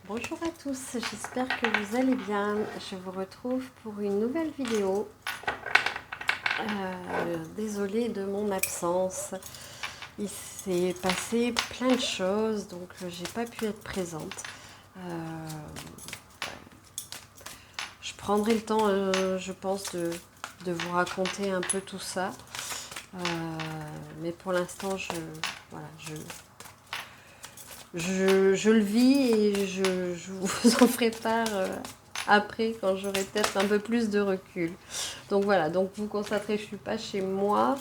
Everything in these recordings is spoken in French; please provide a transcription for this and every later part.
Bonjour à tous, j'espère que vous allez bien. Je vous retrouve pour une nouvelle vidéo. Désolée de mon absence. Il s'est passé plein de choses, donc j'ai pas pu être présente. Je prendrai le temps, je pense, de vous raconter un peu tout ça. Mais pour l'instant, je le vis et je vous en ferai part après quand j'aurai peut-être un peu plus de recul. Donc voilà, donc vous constaterez, je ne suis pas chez moi.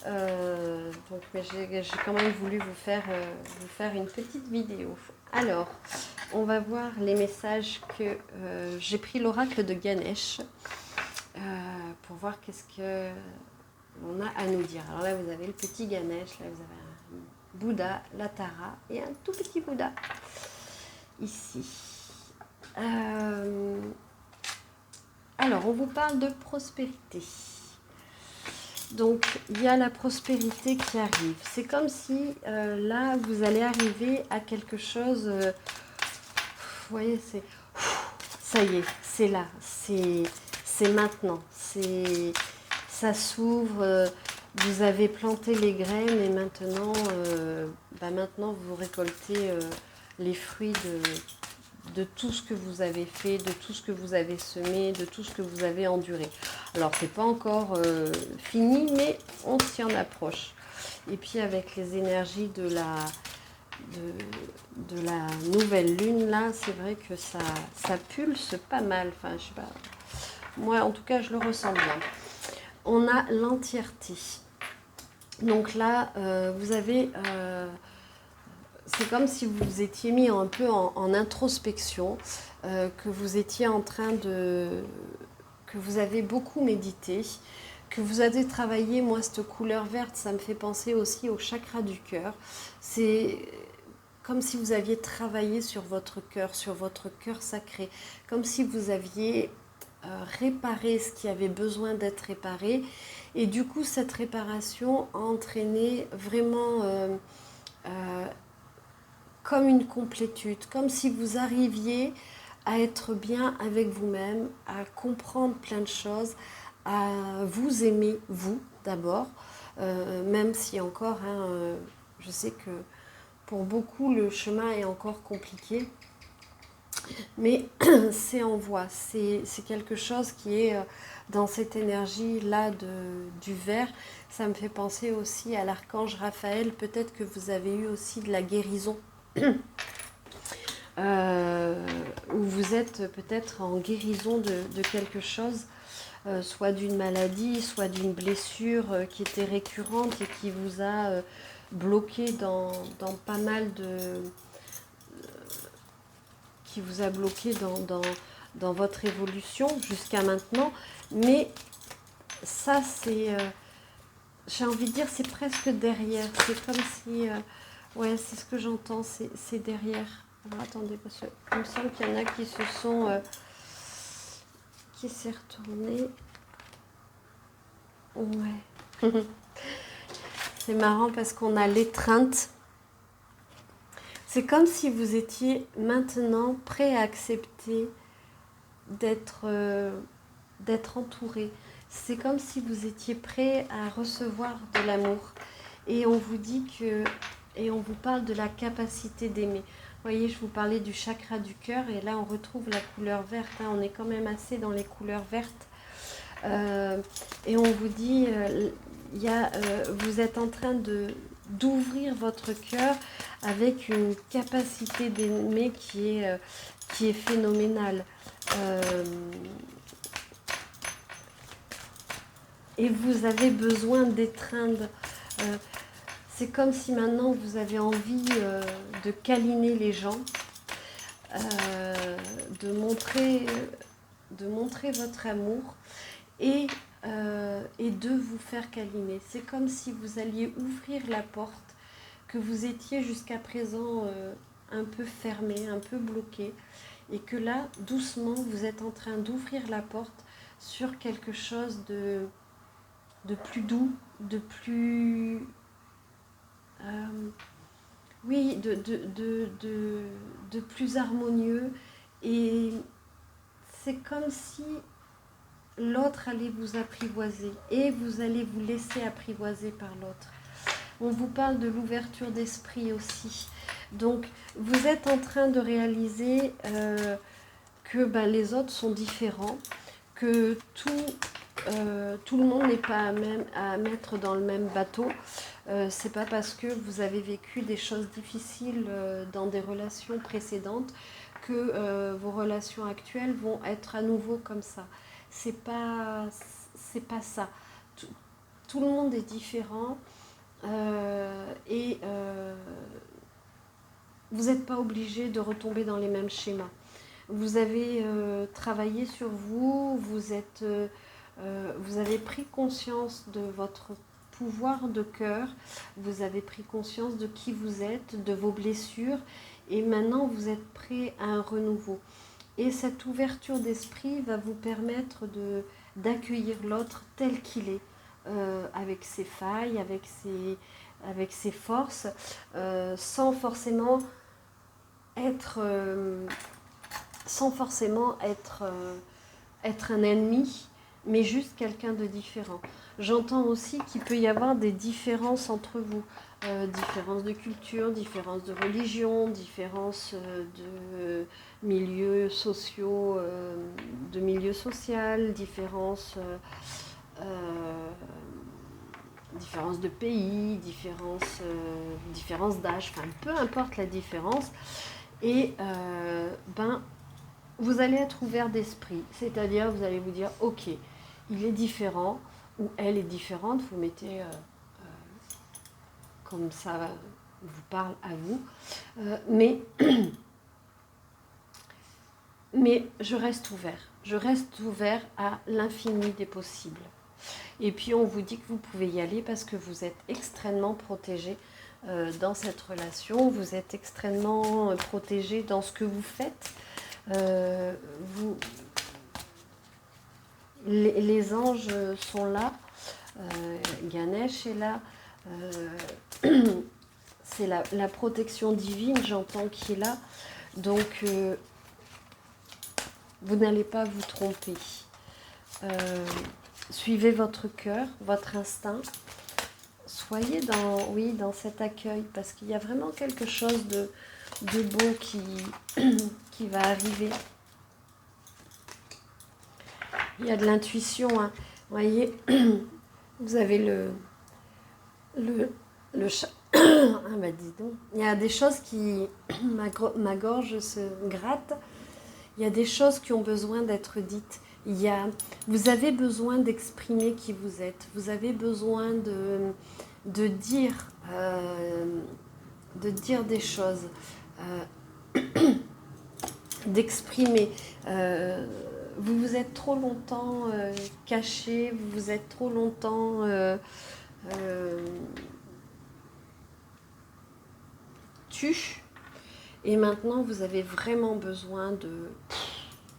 Mais j'ai quand même voulu vous faire une petite vidéo. Alors, on va voir les messages que j'ai pris l'oracle de Ganesh pour voir qu'est-ce que on a à nous dire. Alors là, vous avez le petit Ganesh, là, vous avez un Bouddha, la Tara et un tout petit Bouddha ici. Alors, on vous parle de prospérité. Donc, il y a la prospérité qui arrive. C'est comme si là, vous allez arriver à quelque chose. Vous voyez, ça y est, c'est là, c'est maintenant, ça s'ouvre. Vous avez planté les graines et maintenant vous récoltez les fruits de tout ce que vous avez fait, de tout ce que vous avez semé, de tout ce que vous avez enduré. Alors, c'est pas encore fini, mais on s'y en approche. Et puis, avec les énergies de la nouvelle lune, là, c'est vrai que ça pulse pas mal. Enfin, je sais pas. Moi, en tout cas, je le ressens bien. On a l'entièreté. Donc là, vous avez... c'est comme si vous vous étiez mis un peu en introspection, que vous étiez en train de... que vous avez beaucoup médité, que vous avez travaillé. Moi, cette couleur verte, ça me fait penser aussi au chakra du cœur. C'est comme si vous aviez travaillé sur votre cœur sacré, comme si vous aviez réparé ce qui avait besoin d'être réparé. Et du coup, cette réparation a entraîné vraiment comme une complétude, comme si vous arriviez à être bien avec vous-même, à comprendre plein de choses, à vous aimer, vous d'abord, même si encore, je sais que pour beaucoup, le chemin est encore compliqué, mais c'est en voie, c'est quelque chose qui est dans cette énergie-là du vert. Ça me fait penser aussi à l'archange Raphaël. Peut-être que vous avez eu aussi de la guérison, où vous êtes peut-être en guérison de quelque chose, soit d'une maladie, soit d'une blessure qui était récurrente et qui vous a bloqué dans pas mal de... qui vous a bloqué dans votre évolution jusqu'à maintenant. Mais ça, c'est... j'ai envie de dire, c'est presque derrière. C'est comme si... ouais, c'est ce que j'entends, c'est derrière. Alors attendez, parce qu'il me semble qu'il y en a qui se sont... qui s'est retourné. Ouais. C'est marrant parce qu'on a l'étreinte. C'est comme si vous étiez maintenant prêt à accepter d'être entouré. C'est comme si vous étiez prêt à recevoir de l'amour. Et on vous dit que... Et on vous parle de la capacité d'aimer. Vous voyez, je vous parlais du chakra du cœur et là on retrouve la couleur verte. On est quand même assez dans les couleurs vertes. Et on vous dit, vous êtes en train d'ouvrir votre cœur avec une capacité d'aimer qui est phénoménale. Et vous avez besoin d'étreindre. C'est comme si maintenant vous avez envie de câliner les gens, de montrer votre amour et de vous faire câliner. C'est comme si vous alliez ouvrir la porte que vous étiez jusqu'à présent un peu fermée, un peu bloquée, et que là, doucement, vous êtes en train d'ouvrir la porte sur quelque chose de plus doux, de plus... oui, de plus harmonieux. Et c'est comme si l'autre allait vous apprivoiser et vous allez vous laisser apprivoiser par l'autre. On vous parle de l'ouverture d'esprit aussi. Donc, vous êtes en train de réaliser que les autres sont différents, que tout le monde n'est pas à mettre dans le même bateau. C'est pas parce que vous avez vécu des choses difficiles dans des relations précédentes que vos relations actuelles vont être à nouveau comme ça. C'est pas ça. Tout le monde est différent et vous n'êtes pas obligé de retomber dans les mêmes schémas. Vous avez travaillé sur vous, vous avez pris conscience de votre pouvoir de cœur, vous avez pris conscience de qui vous êtes, de vos blessures, et maintenant vous êtes prêt à un renouveau. Et cette ouverture d'esprit va vous permettre d'accueillir l'autre tel qu'il est, avec ses failles, avec ses forces, sans forcément être un ennemi, mais juste quelqu'un de différent. J'entends aussi qu'il peut y avoir des différences entre vous, différences de culture, différences de religion, différences de milieux sociaux, de milieu social, différences de pays, différences d'âge, enfin peu importe la différence. Et vous allez être ouvert d'esprit, c'est-à-dire vous allez vous dire ok, il est différent ou elle est différente, vous mettez comme ça vous parle à vous, mais je reste ouvert à l'infini des possibles. Et puis on vous dit que vous pouvez y aller parce que vous êtes extrêmement protégé dans cette relation, vous êtes extrêmement protégé dans ce que vous faites. Les anges sont là, Ganesh est là, c'est la protection divine, j'entends, qui est là. Donc vous n'allez pas vous tromper. Suivez votre cœur, votre instinct. Soyez dans cet accueil, parce qu'il y a vraiment quelque chose de beau qui va arriver. Il y a de l'intuition, hein. Vous voyez, vous avez le chat. Ah bah dis donc. Il y a des choses qui... ma gorge se gratte. Il y a des choses qui ont besoin d'être dites. Vous avez besoin d'exprimer qui vous êtes. Vous avez besoin de dire des choses, d'exprimer. Vous vous êtes trop longtemps caché, vous vous êtes trop longtemps tu. Et maintenant, vous avez vraiment besoin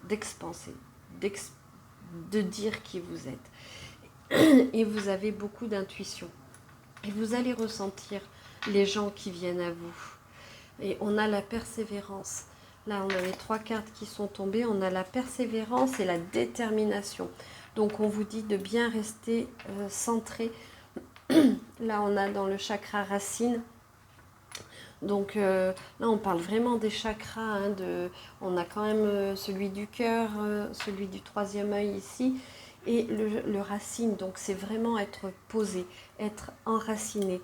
d'expanser, de dire qui vous êtes. Et vous avez beaucoup d'intuition. Et vous allez ressentir les gens qui viennent à vous. Et on a la persévérance. Là, on a les 3 cartes qui sont tombées. On a la persévérance et la détermination. Donc, on vous dit de bien rester centré. Là, on a dans le chakra racine. Donc là, on parle vraiment des chakras. Hein, on a quand même celui du cœur, celui du 3e œil ici, et le racine. Donc c'est vraiment être posé, être enraciné,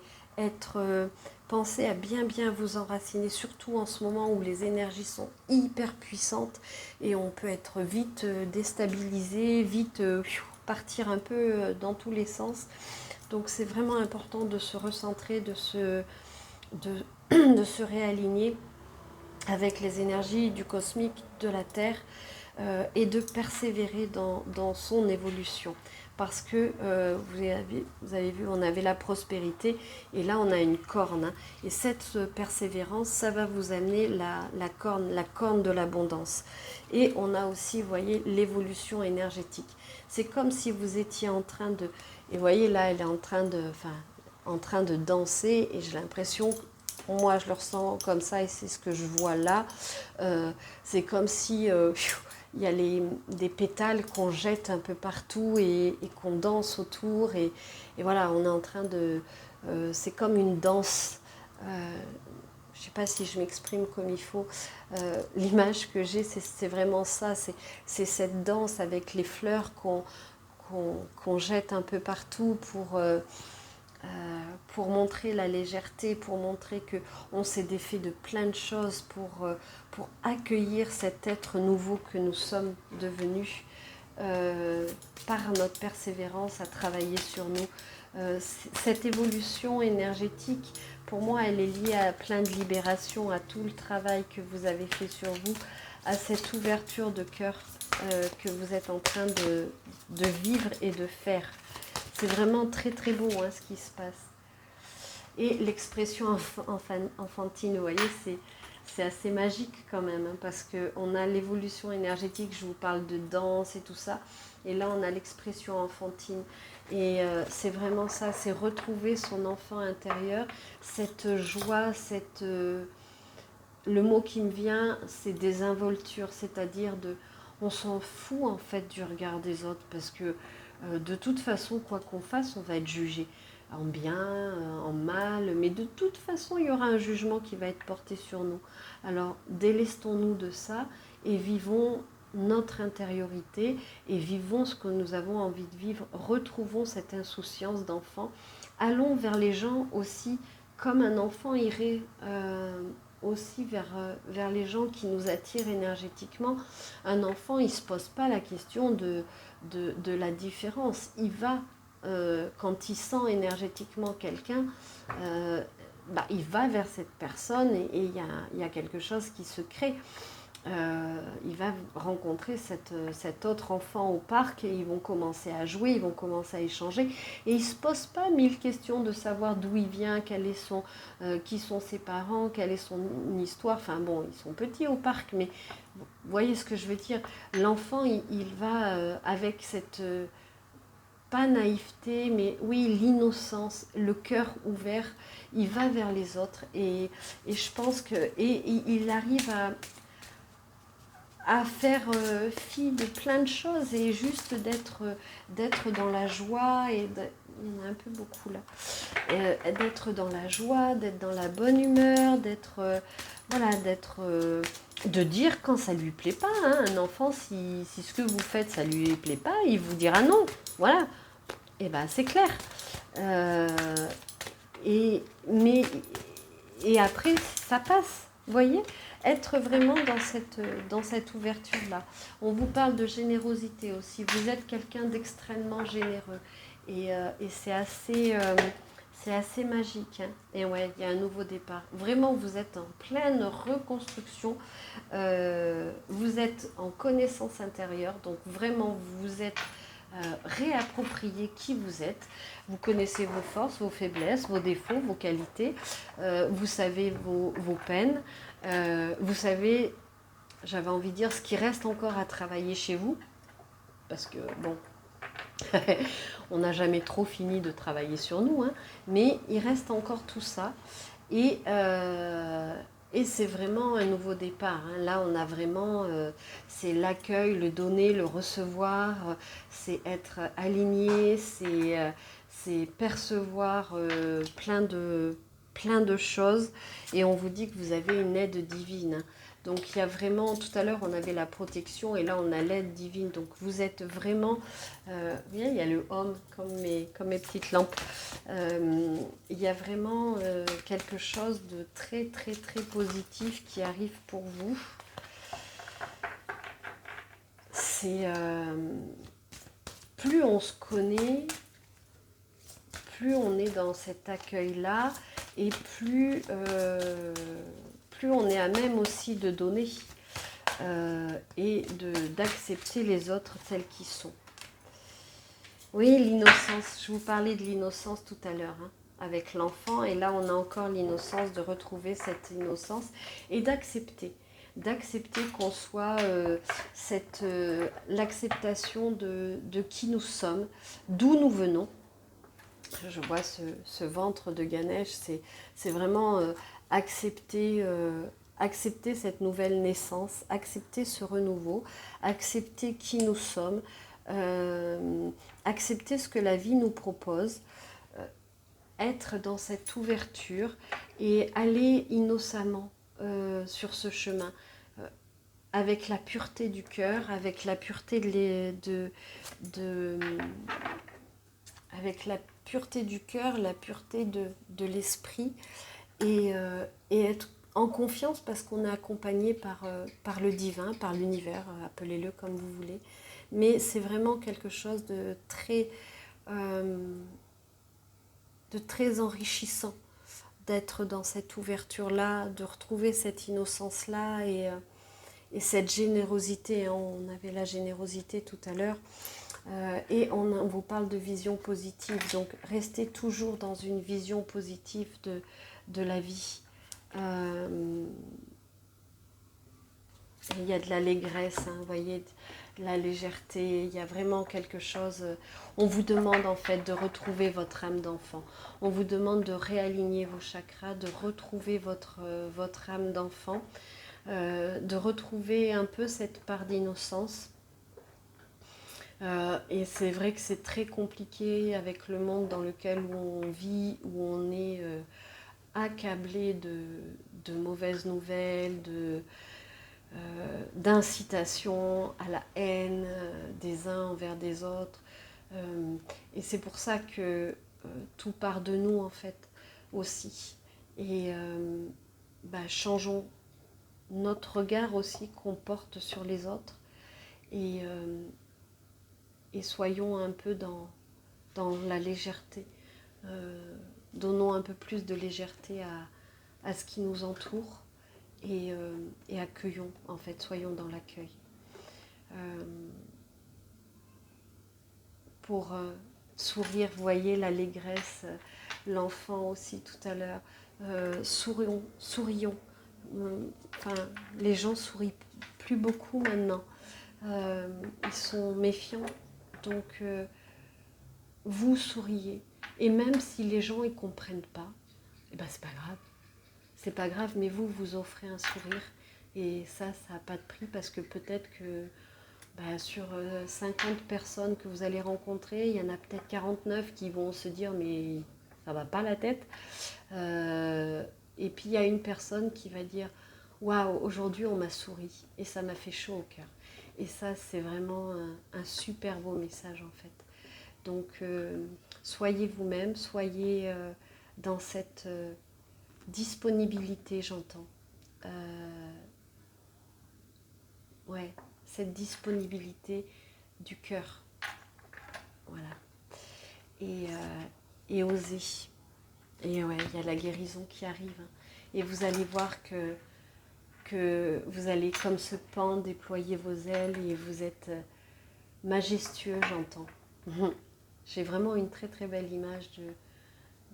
penser à bien vous enraciner, surtout en ce moment où les énergies sont hyper puissantes et on peut être vite déstabilisé, vite partir un peu dans tous les sens. Donc c'est vraiment important de se recentrer, de se réaligner avec les énergies du cosmique, de la Terre, et de persévérer dans son évolution. Parce que vous avez vu, on avait la prospérité et là on a une corne. Hein, et cette persévérance, ça va vous amener la corne de l'abondance. Et on a aussi, vous voyez, l'évolution énergétique. C'est comme si vous étiez en train et vous voyez là, elle est en train de danser et j'ai l'impression moi je le ressens comme ça et c'est ce que je vois là. C'est comme si il y a des pétales qu'on jette un peu partout et qu'on danse autour. Et voilà, on est en train de... c'est comme une danse. Je ne sais pas si je m'exprime comme il faut. L'image que j'ai, c'est vraiment ça. C'est cette danse avec les fleurs qu'on jette un peu partout pour montrer la légèreté, pour montrer qu'on s'est défait de plein de choses, pour accueillir cet être nouveau que nous sommes devenus par notre persévérance à travailler sur nous. Cette évolution énergétique, pour moi, elle est liée à plein de libérations, à tout le travail que vous avez fait sur vous, à cette ouverture de cœur que vous êtes en train de vivre et de faire. C'est vraiment très très beau hein, ce qui se passe. Et l'expression enfantine, vous voyez, c'est assez magique quand même, hein, parce qu'on a l'évolution énergétique, je vous parle de danse et tout ça, et là on a l'expression enfantine. Et c'est vraiment ça, c'est retrouver son enfant intérieur, cette joie, le mot qui me vient, c'est désinvolture, c'est-à-dire on s'en fout en fait du regard des autres, parce que de toute façon, quoi qu'on fasse, on va être jugé en bien, en mal, mais de toute façon, il y aura un jugement qui va être porté sur nous. Alors, délestons-nous de ça et vivons notre intériorité et vivons ce que nous avons envie de vivre. Retrouvons cette insouciance d'enfant. Allons vers les gens aussi comme un enfant irait aussi vers les gens qui nous attirent énergétiquement. Un enfant, il ne se pose pas la question de la différence. Il va, quand il sent énergétiquement quelqu'un, il va vers cette personne et il y a quelque chose qui se crée. Il va rencontrer cet autre enfant au parc et ils vont commencer à jouer, ils vont commencer à échanger et il ne se pose pas mille questions de savoir d'où il vient, qui sont ses parents, quelle est son histoire. Enfin bon, ils sont petits au parc, mais vous voyez ce que je veux dire. L'enfant, il va avec cette... pas naïveté, mais oui, l'innocence, le cœur ouvert, il va vers les autres et je pense que... Et il arrive à faire fi de plein de choses et juste d'être dans la joie et il y en a un peu beaucoup là, d'être dans la joie, d'être dans la bonne humeur, de dire quand ça lui plaît pas, hein. Un enfant, si ce que vous faites ça lui plaît pas, il vous dira non, voilà, et ben c'est clair. Et après ça passe, vous voyez, être vraiment dans cette ouverture-là. On vous parle de générosité aussi. Vous êtes quelqu'un d'extrêmement généreux. Et c'est assez magique. Hein. Et ouais, il y a un nouveau départ. Vraiment, vous êtes en pleine reconstruction. Vous êtes en connaissance intérieure. Donc vraiment, vous êtes réapproprié qui vous êtes. Vous connaissez vos forces, vos faiblesses, vos défauts, vos qualités. Vous savez vos peines. Vous savez, j'avais envie de dire ce qui reste encore à travailler chez vous, parce que bon, on n'a jamais trop fini de travailler sur nous, hein, mais il reste encore tout ça, et c'est vraiment un nouveau départ. Hein. Là, on a vraiment, c'est l'accueil, le donner, le recevoir, c'est être aligné, c'est percevoir plein de choses et on vous dit que vous avez une aide divine. Donc il y a vraiment, tout à l'heure on avait la protection et là on a l'aide divine. Donc vous êtes vraiment, vous voyez, il y a le homme comme mes petites lampes. Il y a vraiment quelque chose de très très très positif qui arrive pour vous. C'est plus on se connaît, plus on est dans cet accueil-là et plus on est à même aussi de donner et d'accepter les autres tels qu'ils sont. Oui, l'innocence, je vous parlais de l'innocence tout à l'heure, hein, avec l'enfant, et là on a encore l'innocence, de retrouver cette innocence et d'accepter qu'on soit l'acceptation de qui nous sommes, d'où nous venons. Je vois ce ventre de Ganesh, c'est vraiment accepter, accepter cette nouvelle naissance, accepter ce renouveau, accepter qui nous sommes, accepter ce que la vie nous propose, être dans cette ouverture et aller innocemment sur ce chemin, avec la pureté du cœur, avec la pureté avec la pureté du cœur, la pureté de l'esprit, et être en confiance parce qu'on est accompagné par le divin, par l'univers, appelez-le comme vous voulez. Mais c'est vraiment quelque chose de très enrichissant d'être dans cette ouverture-là, de retrouver cette innocence-là et cette générosité. On avait la générosité tout à l'heure. Et on vous parle de vision positive. Donc, restez toujours dans une vision positive de la vie. Il y a de l'allégresse, hein, vous voyez, de la légèreté. Il y a vraiment quelque chose. On vous demande en fait de retrouver votre âme d'enfant. On vous demande de réaligner vos chakras, de retrouver votre âme d'enfant, de retrouver un peu cette part d'innocence. Et c'est vrai que c'est très compliqué avec le monde dans lequel on vit, où on est accablé de mauvaises nouvelles, d'incitation à la haine des uns envers des autres. Et c'est pour ça que tout part de nous en fait aussi. Et changeons notre regard aussi qu'on porte sur les autres. Et soyons un peu dans la légèreté. Donnons un peu plus de légèreté à ce qui nous entoure et accueillons, en fait, soyons dans l'accueil. Pour sourire, vous voyez l'allégresse, l'enfant aussi tout à l'heure. Sourions. Enfin, les gens sourient plus beaucoup maintenant. Ils sont méfiants. Donc, vous souriez. Et même si les gens ne comprennent pas, eh ben, c'est pas grave. C'est pas grave, mais vous offrez un sourire. Et ça n'a pas de prix parce que peut-être que sur 50 personnes que vous allez rencontrer, il y en a peut-être 49 qui vont se dire mais ça va pas la tête. Et puis il y a une personne qui va dire waouh, aujourd'hui on m'a souri et ça m'a fait chaud au cœur. Et ça, c'est vraiment un super beau message en fait. Donc, soyez vous-même, soyez dans cette disponibilité, j'entends. Ouais, cette disponibilité du cœur. Voilà. Et oser. Et ouais, il y a la guérison qui arrive. Hein. Et vous allez voir que vous allez, comme ce pan, déployer vos ailes et vous êtes majestueux, j'entends. J'ai vraiment une très très belle image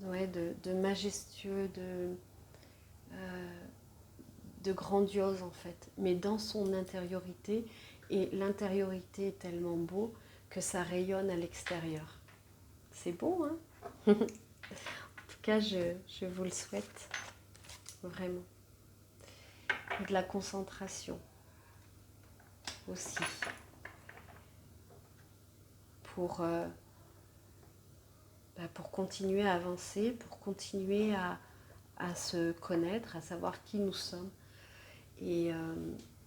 de majestueux, de grandiose en fait, mais dans son intériorité. Et l'intériorité est tellement beau que ça rayonne à l'extérieur. C'est beau, hein? En tout cas, je vous le souhaite, vraiment. Et de la concentration aussi. Pour continuer à avancer, pour continuer à se connaître, à savoir qui nous sommes et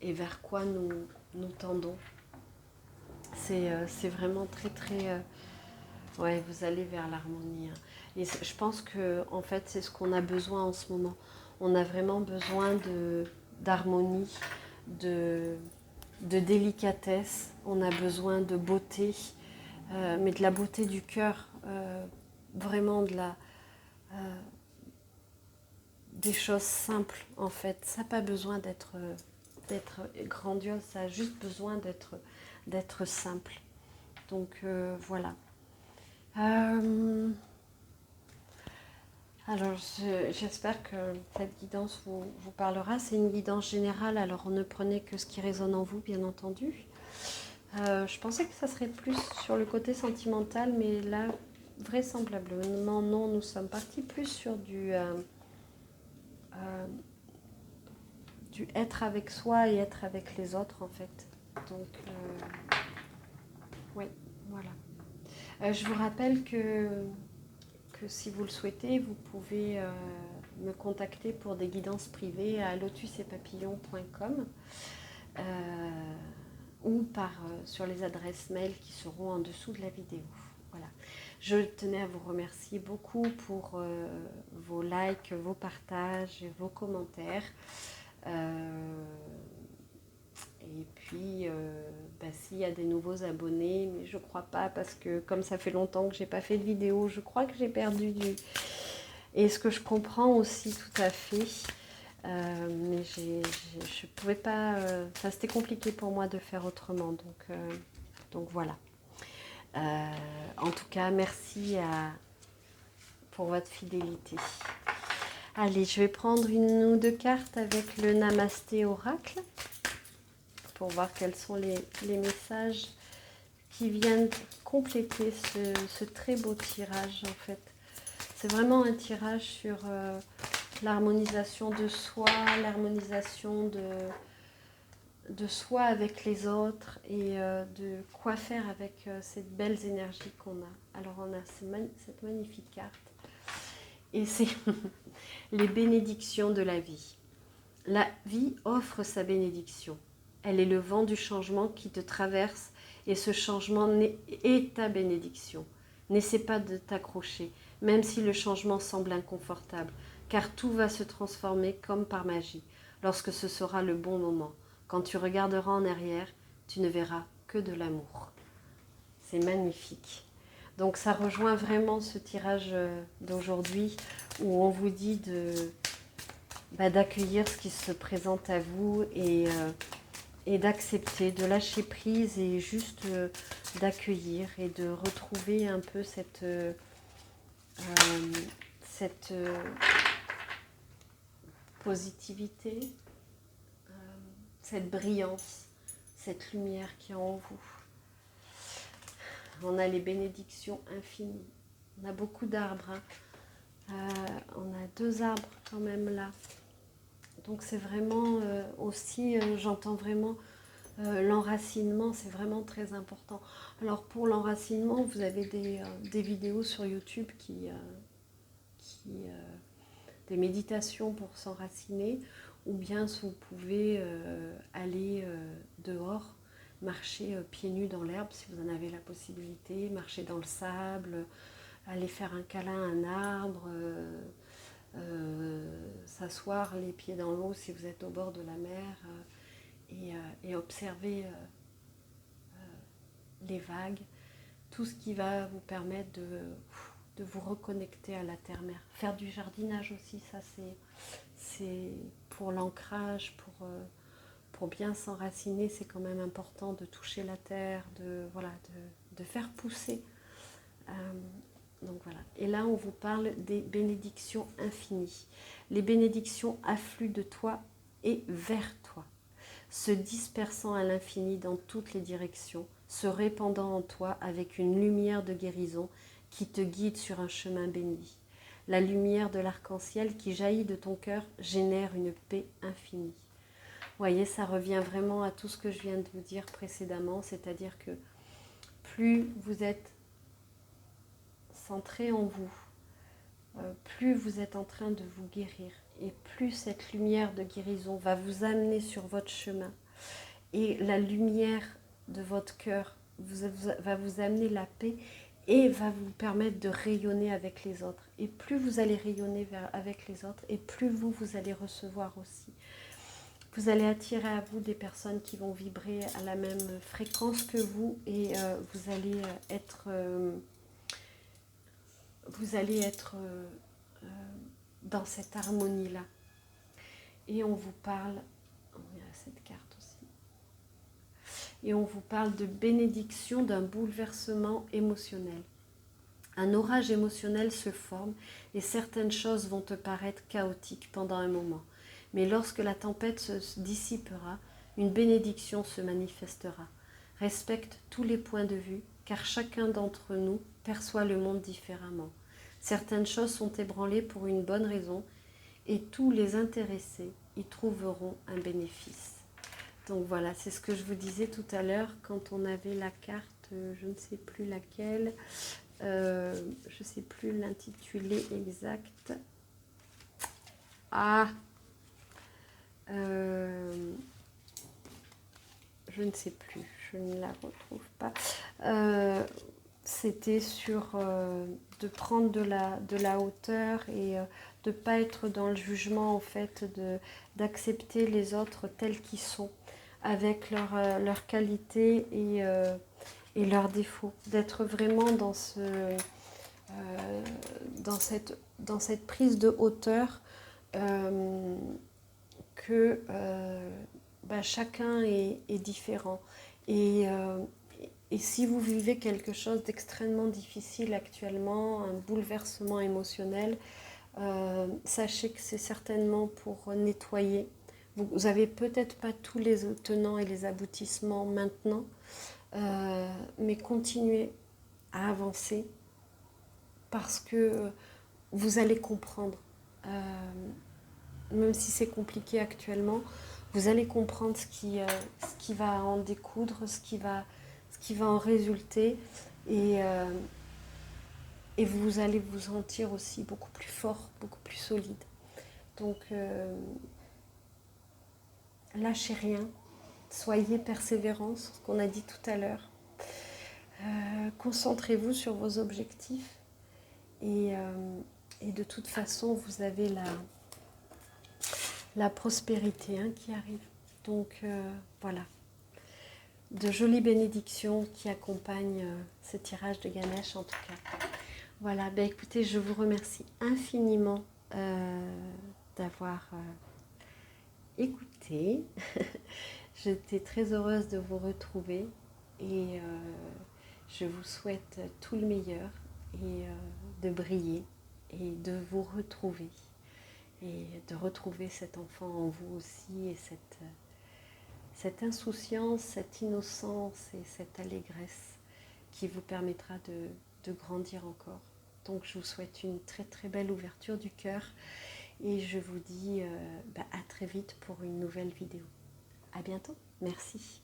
vers quoi nous tendons. C'est vraiment très très... ouais, vous allez vers l'harmonie. Hein. Et je pense que en fait, c'est ce qu'on a besoin en ce moment. On a vraiment besoin d'harmonie, de délicatesse, on a besoin de beauté, mais de la beauté du cœur, vraiment des choses simples en fait. Ça n'a pas besoin d'être grandiose, ça a juste besoin d'être simple. Donc voilà. Alors j'espère que cette guidance vous parlera. C'est une guidance générale, alors ne prenez que ce qui résonne en vous, bien entendu. Je pensais que ça serait plus sur le côté sentimental, mais là, vraisemblablement, non, nous sommes partis plus sur du du être avec soi et être avec les autres en fait. Donc, oui, voilà. Je vous rappelle que si vous le souhaitez, vous pouvez me contacter pour des guidances privées à lotusetpapillons.com ou sur les adresses mail qui seront en dessous de la vidéo. Voilà. Je tenais à vous remercier beaucoup pour vos likes, vos partages, vos commentaires. Et puis, s'il y a des nouveaux abonnés, mais je ne crois pas parce que comme ça fait longtemps que je n'ai pas fait de vidéo, je crois que j'ai perdu du... Et ce que je comprends aussi tout à fait, mais je pouvais pas... c'était compliqué pour moi de faire autrement, donc voilà. En tout cas, merci pour votre fidélité. Allez, je vais prendre une ou deux cartes avec le Namasté Oracle pour voir quels sont les messages qui viennent compléter ce très beau tirage en fait. C'est vraiment un tirage sur l'harmonisation de soi, l'harmonisation de soi avec les autres et de quoi faire avec ces belles énergies qu'on a. Alors on a cette magnifique carte et c'est les bénédictions de la vie. La vie offre sa bénédiction. Elle est le vent du changement qui te traverse et ce changement est ta bénédiction. N'essaie pas de t'accrocher, même si le changement semble inconfortable, car tout va se transformer comme par magie, lorsque ce sera le bon moment. Quand tu regarderas en arrière, tu ne verras que de l'amour. C'est magnifique. Donc ça rejoint vraiment ce tirage d'aujourd'hui où on vous dit d'accueillir ce qui se présente à vous et d'accepter, de lâcher prise et juste d'accueillir et de retrouver un peu cette positivité, cette brillance, cette lumière qui est en vous. On a les bénédictions infinies. On a beaucoup d'arbres. On a 2 arbres quand même là. Donc c'est vraiment aussi, j'entends vraiment l'enracinement, c'est vraiment très important. Alors pour l'enracinement, vous avez des vidéos sur YouTube des méditations pour s'enraciner, ou bien vous pouvez aller dehors, marcher pieds nus dans l'herbe si vous en avez la possibilité, marcher dans le sable, aller faire un câlin à un arbre, s'asseoir les pieds dans l'eau si vous êtes au bord de la mer et observer les vagues, tout ce qui va vous permettre de vous reconnecter à la terre-mère. Faire du jardinage aussi, ça c'est pour l'ancrage, pour bien s'enraciner, c'est quand même important de toucher la terre, de faire pousser. Donc voilà. Et là, on vous parle des bénédictions infinies. Les bénédictions affluent de toi et vers toi, se dispersant à l'infini dans toutes les directions, se répandant en toi avec une lumière de guérison qui te guide sur un chemin béni. La lumière de l'arc-en-ciel qui jaillit de ton cœur génère une paix infinie. Vous voyez, ça revient vraiment à tout ce que je viens de vous dire précédemment, c'est-à-dire que plus vous êtes centré en vous, plus vous êtes en train de vous guérir et plus cette lumière de guérison va vous amener sur votre chemin et la lumière de votre cœur va vous amener la paix et va vous permettre de rayonner avec les autres. Et plus vous allez rayonner avec les autres et plus vous allez recevoir aussi. Vous allez attirer à vous des personnes qui vont vibrer à la même fréquence que vous et vous allez être dans cette harmonie-là. Et on vous parle, il y a cette carte aussi, et on vous parle de bénédiction d'un bouleversement émotionnel. Un orage émotionnel se forme et certaines choses vont te paraître chaotiques pendant un moment. Mais lorsque la tempête se dissipera, une bénédiction se manifestera. Respecte tous les points de vue, car chacun d'entre nous perçoit le monde différemment. Certaines choses sont ébranlées pour une bonne raison et tous les intéressés y trouveront un bénéfice. Donc voilà, c'est ce que je vous disais tout à l'heure quand on avait la carte, je ne sais plus laquelle, je ne sais plus l'intitulé exact. Ah, je ne sais plus, je ne la retrouve pas. C'était sur de prendre de la hauteur et de ne pas être dans le jugement, en fait, d'accepter les autres tels qu'ils sont, avec leurs qualités et leurs défauts. D'être vraiment dans cette prise de hauteur que chacun est différent. Et si vous vivez quelque chose d'extrêmement difficile actuellement, un bouleversement émotionnel, sachez que c'est certainement pour nettoyer. Vous n'avez peut-être pas tous les tenants et les aboutissements maintenant, mais continuez à avancer parce que vous allez comprendre. Même si c'est compliqué actuellement, vous allez comprendre ce qui va en découdre, ce qui va en résulter, et vous allez vous sentir aussi beaucoup plus fort, beaucoup plus solide. Donc, lâchez rien, soyez persévérants sur ce qu'on a dit tout à l'heure. Concentrez-vous sur vos objectifs, et de toute façon, vous avez la prospérité qui arrive. Donc, voilà. De jolies bénédictions qui accompagnent ce tirage de Ganesh en tout cas. Voilà, écoutez, je vous remercie infiniment d'avoir écouté. J'étais très heureuse de vous retrouver et je vous souhaite tout le meilleur et de briller et de vous retrouver et de retrouver cet enfant en vous aussi et cette insouciance, cette innocence et cette allégresse qui vous permettra de grandir encore. Donc je vous souhaite une très très belle ouverture du cœur et je vous dis à très vite pour une nouvelle vidéo. À bientôt, merci.